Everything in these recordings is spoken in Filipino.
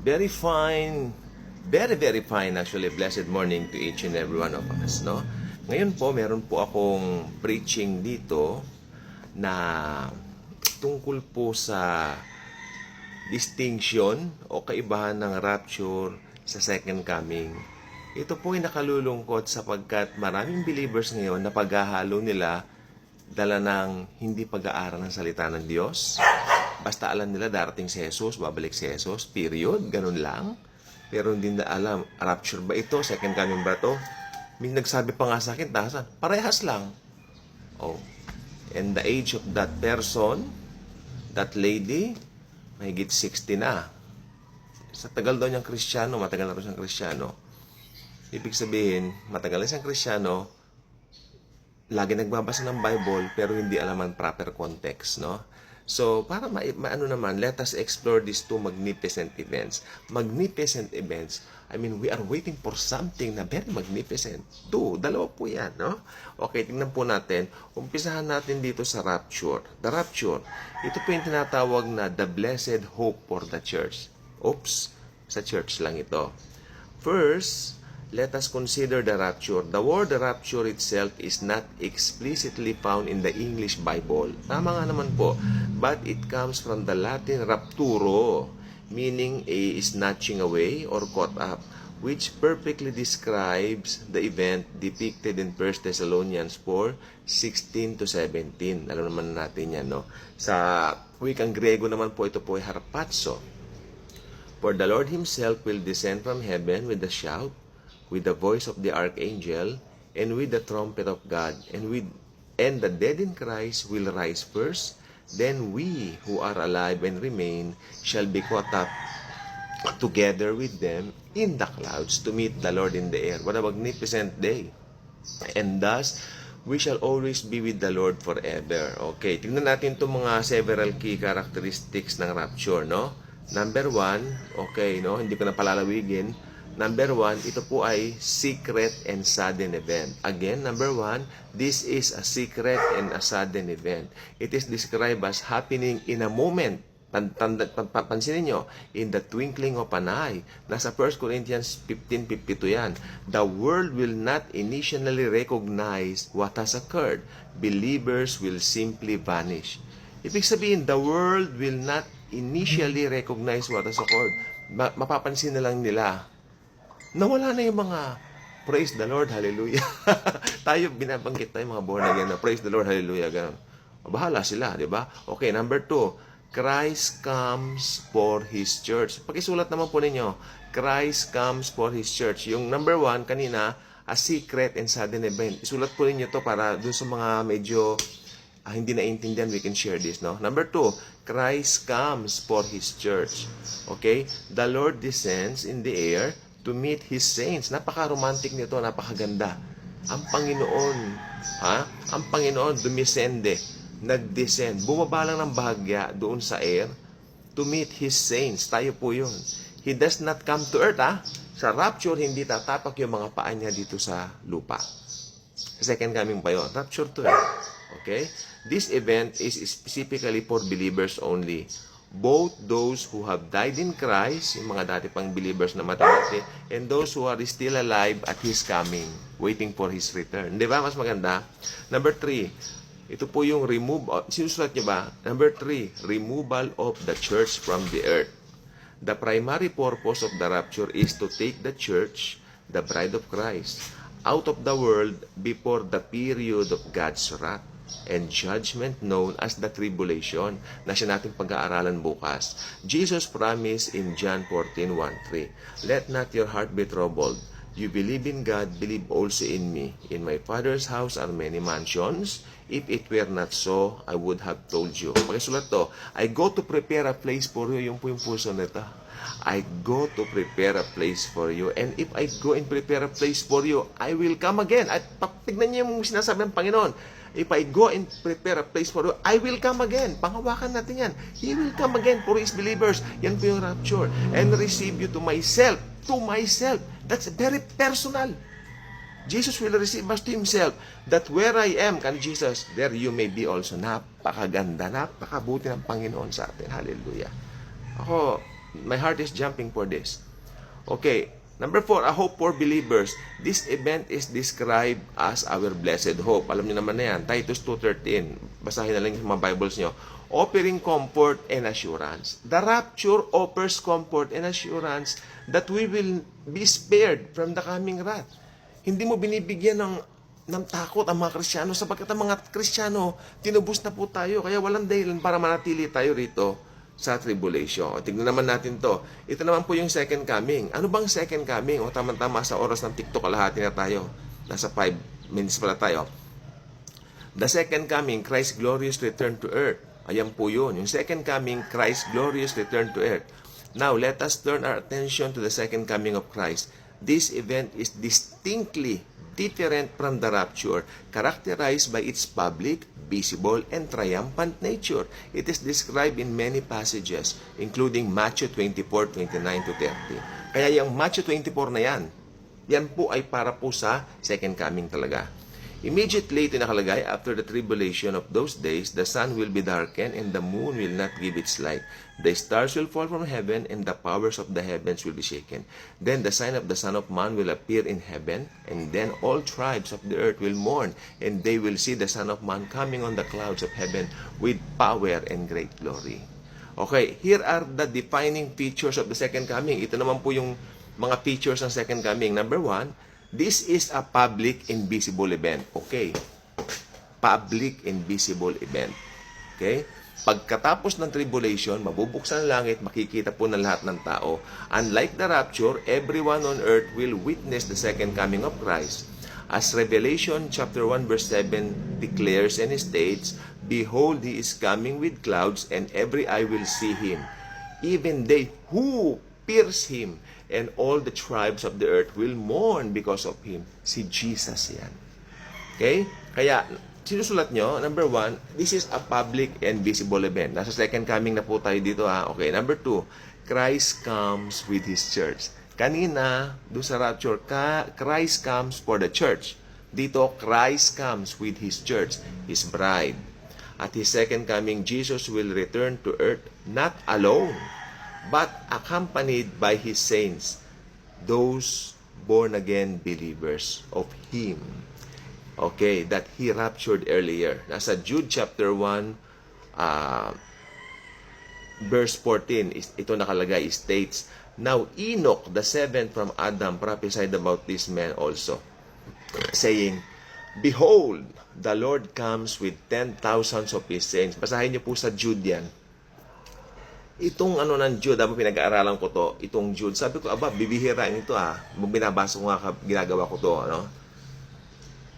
Very fine, very, very fine actually. Blessed morning to each and every one of us, no? Ngayon po, meron po akong preaching dito na tungkol po sa distinction o kaibahan ng rapture sa second coming. Ito po ay nakalulungkot sapagkat maraming believers ngayon na paghahalo nila dala ng hindi pag-aaral ng salita ng Diyos. Basta alam nila darating si Jesus, babalik si Jesus, period, ganun lang. Pero hindi na alam, rapture ba ito, second coming ba ito? May nagsabi pa nga sa akin, tasan, parehas lang. Oh. And the age of that person, that lady, mahigit 60 na. Sa tagal daw niyang Kristiyano, matagal na rin siyang Kristiyano. Ibig sabihin, matagal na siyang Kristiyano, lagi nagbabasa ng Bible, pero hindi alam ang proper context, no? So, para maano naman, let us explore these two magnificent events. Magnificent events, I mean, we are waiting for something na very magnificent. Dalawa po yan, no? Okay, tingnan po natin. Umpisahan natin dito sa rapture. The rapture, ito po yung tinatawag na the blessed hope for the church. Oops, sa church lang ito. First, let us consider the rapture. The word rapture itself is not explicitly found in the English Bible. Tama nga naman po. But it comes from the Latin rapturo, meaning a snatching away or caught up, which perfectly describes the event depicted in 1 Thessalonians 4:16 to 17. Alam naman natin yan, no? Sa wikang Grego naman po, ito po ay harpazo. For the Lord Himself will descend from heaven with a shout, with the voice of the archangel, and with the trumpet of God, and the dead in Christ will rise first. Then we who are alive and remain shall be caught up together with them in the clouds to meet the Lord in the air. What a magnificent day! And thus, we shall always be with the Lord forever. Okay, tingnan natin itong mga several key characteristics ng rapture, no? Number one, okay, no? Hindi ko na palalawigin. Number one, ito po ay secret and sudden event. Again, number one, this is a secret and a sudden event. It is described as happening in a moment. Pansinin nyo, in the twinkling of an eye. Nasa 1 Corinthians 15:52 yan. The world will not initially recognize what has occurred. Believers will simply vanish. Ibig sabihin, the world will not initially recognize what has occurred. Mapapansin na lang nila nawala na yung mga praise the Lord, hallelujah. Tayo, binabanggit tayo mga born again na praise the Lord, hallelujah. Ganun. Bahala sila, di ba? Okay, number 2, Christ comes for His church. Pakisulat naman po ninyo, Christ comes for His church. Yung number 1, kanina, a secret and sudden event. Isulat po ninyo to para dun sa mga medyo hindi naiintindihan, we can share this, no? Number 2, Christ comes for His church. Okay? The Lord descends in the air to meet His saints. Napaka-romantic nito, napakaganda. Ang Panginoon, ang Panginoon dumisende, nag-descend, bumaba lang ng bahagya doon sa air to meet His saints. Tayo po yun. He does not come to earth, Sa rapture, hindi tatapak yung mga paa niya dito sa lupa. Second coming pa yun. Rapture to Okay? This event is specifically for believers only. Both those who have died in Christ, yung mga dati pang believers na matawati, and those who are still alive at His coming, waiting for His return. Di ba? Mas maganda. Number 3, ito po yung sinusulat niyo ba? Number 3, removal of the church from the earth. The primary purpose of the rapture is to take the church, the bride of Christ, out of the world before the period of God's wrath and judgment known as the tribulation na siya nating pag-aaralan bukas. Jesus promised in John 14:1-3, let not your heart be troubled. You believe in God, believe also in me. In my Father's house are many mansions. If it were not so, I would have told you. Pakisulat to, I go to prepare a place for you. Yung po yung puso nito. I go to prepare a place for you. And if I go and prepare a place for you, I will come again. At tignan niyo yung sinasabi ng Panginoon. If I go and prepare a place for you, I will come again. Panghawakan natin yan. He will come again for His believers. Yan po yung rapture. And receive you to myself. To myself. That's very personal. Jesus will receive us to Himself, that where I am, kan Jesus, there you may be also. Napakaganda, napakabuti ng Panginoon sa atin. Hallelujah. Ako, My heart is jumping for this. Okay. Number 4, a hope for believers. This event is described as our blessed hope. Alam niyo naman na yan. Titus 2:13. Basahin na lang yung mga Bibles niyo. Offering comfort and assurance. The rapture offers comfort and assurance that we will be spared from the coming wrath. Hindi mo binibigyan ng takot ang mga Kristiyano sapagkat ang mga Kristiyano, tinubos na po tayo. Kaya walang dahilan para manatili tayo rito sa tribulation. O, tignan naman natin to. Ito naman po yung second coming. Ano bang second coming? O, tama-tama sa oras ng TikTok, kalahati na tayo. Nasa 5 minutes pala tayo. The second coming, Christ's glorious return to earth. Ayan po yun. Yung second coming, Christ's glorious return to earth. Now, let us turn our attention to the second coming of Christ. This event is distinctly different from the rapture, characterized by its public, visible, and triumphant nature. It is described in many passages, including Matthew 24:29-30. Kaya yung Matthew 24 na yan po ay para po sa second coming talaga. Immediately, ito nakalagay, after the tribulation of those days, the sun will be darkened and the moon will not give its light. The stars will fall from heaven and the powers of the heavens will be shaken. Then the sign of the Son of Man will appear in heaven, and then all tribes of the earth will mourn, and they will see the Son of Man coming on the clouds of heaven with power and great glory. Okay, here are the defining features of the second coming. Ito naman po yung mga features ng second coming. Number 1, this is a public and visible event. Okay. Public and visible event. Okay? Pagkatapos ng tribulation, mabubuksan ang langit, makikita po ng lahat ng tao. Unlike the rapture, everyone on earth will witness the second coming of Christ. As Revelation chapter 1 verse 7 declares and states, behold, he is coming with clouds, and every eye will see him, even they who pierce him, and all the tribes of the earth will mourn because of him. Si Jesus yan. Okay? Kaya, sinusulat nyo, number 1, this is a public and visible event. Nasa second coming na po tayo dito ha. Okay, number 2, Christ comes with His church. Kanina, doon sa rapture, Christ comes for the church. Dito, Christ comes with His church, His bride. At His second coming, Jesus will return to earth not alone, but accompanied by His saints, those born-again believers of Him. Okay, that He raptured earlier. Nasa Jude chapter 1, verse 14, ito nakalagay, states, now Enoch, the seventh from Adam, prophesied about this man also, saying, behold, the Lord comes with 10,000 of His saints. Basahin niyo po sa Jude yan. Itong ng Jude, pinag-aaralan ko to, itong Jude, sabi ko, bibihirain ito binabasa ko nga, ginagawa ko to,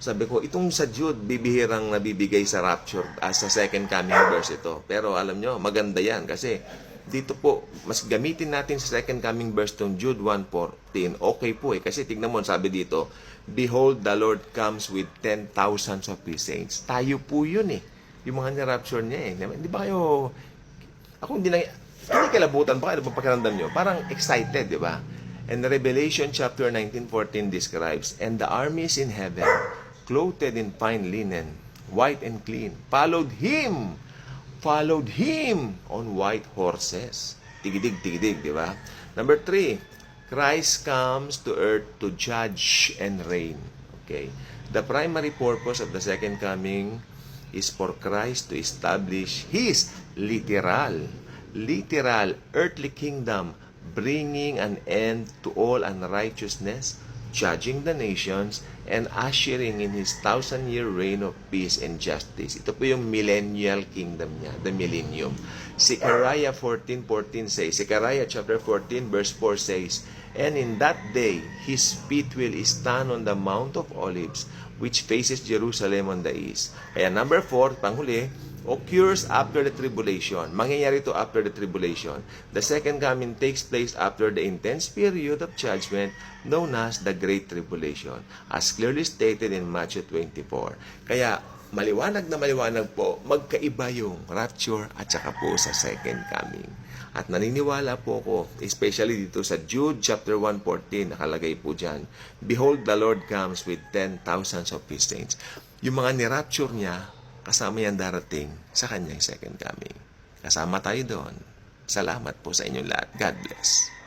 Sabi ko, itong sa Jude, bibihirang nabibigay sa rapture, sa second coming verse ito. Pero alam nyo, maganda yan, kasi dito po, mas gamitin natin sa second coming verse itong Jude 1:14. Okay po kasi tignan mo, sabi dito, behold, the Lord comes with 10,000 of His saints. Tayo po yun yung mga ni-rapture niya Di ba kayo, ako hindi kalabutan ba kayo pakiramdam nyo? Parang excited, di ba? And Revelation chapter 19:14 describes, and the armies in heaven, clothed in fine linen, white and clean, followed him on white horses. Tigidig, di ba? Number 3, Christ comes to earth to judge and reign. Okay? The primary purpose of the second coming is for Christ to establish His literal earthly kingdom, bringing an end to all unrighteousness, judging the nations, and ushering in His 1,000-year reign of peace and justice. Ito po yung millennial kingdom niya, the millennium. Zechariah 14:14 says, Zechariah chapter 14 verse 4 says, and in that day, His feet will stand on the Mount of Olives, which faces Jerusalem on the east. Kaya number 4, panghuli, occurs after the tribulation. Mangyayari ito after the tribulation. The second coming takes place after the intense period of judgment known as the Great Tribulation, as clearly stated in Matthew 24. Kaya, maliwanag na maliwanag po, magkaiba yung rapture at saka po sa second coming. At naniniwala po ko, especially dito sa Jude chapter 1:14, nakalagay po dyan, behold, the Lord comes with 10,000 of His saints. Yung mga ni-rapture niya, kasama yan darating sa kanyang second coming. Kasama tayo doon. Salamat po sa inyong lahat. God bless.